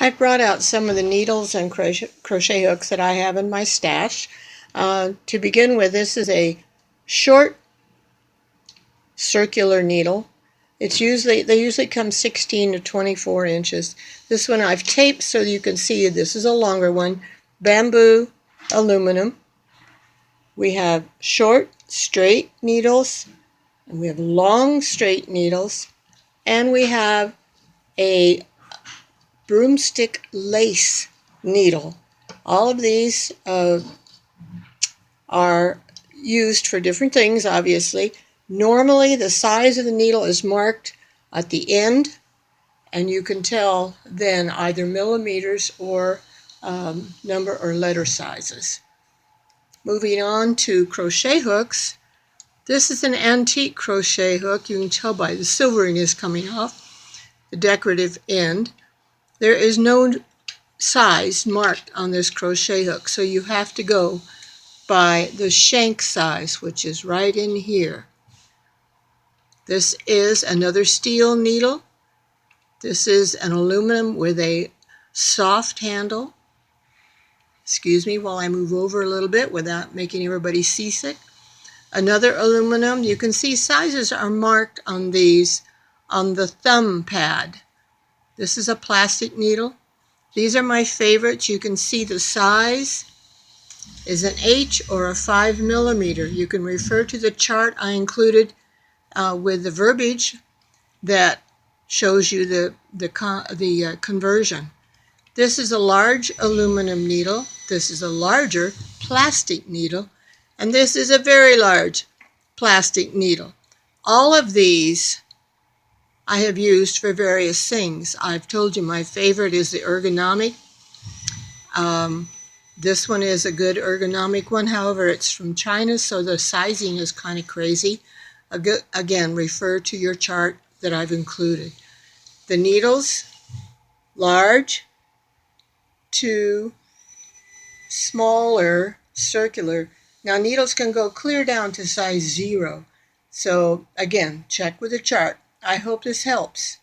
I've brought out some of the needles and crochet hooks that I have in my stash. To begin with, this is a short circular needle. They usually come 16 to 24 inches. This one I've taped so you can see this is a longer one. Bamboo aluminum. We have short straight needles, and we have long straight needles, and we have a broomstick lace needle. All of these are used for different things, obviously. Normally, the size of the needle is marked at the end, and you can tell then either millimeters or number or letter sizes. Moving on to crochet hooks. This is an antique crochet hook. You can tell by the silvering is coming off the decorative end. There is no size marked on this crochet hook, so you have to go by the shank size, which is right in here. This is another steel needle. This is an aluminum with a soft handle. Excuse me while I move over a little bit without making everybody seasick. Another aluminum. You can see sizes are marked on these on the thumb pad. This is a plastic needle. These are my favorites. You can see the size is an H or a 5 millimeter. You can refer to the chart I included with the verbiage that shows you the conversion. This is a large aluminum needle. This is a larger plastic needle. And this is a very large plastic needle. All of these I have used for various things. I've told you my favorite is the ergonomic. This one is a good ergonomic one. However, it's from China, so the sizing is kind of crazy. Again, refer to your chart that I've included. The needles, large to smaller, circular. Now, needles can go clear down to size 0. So, again, check with the chart. I hope this helps.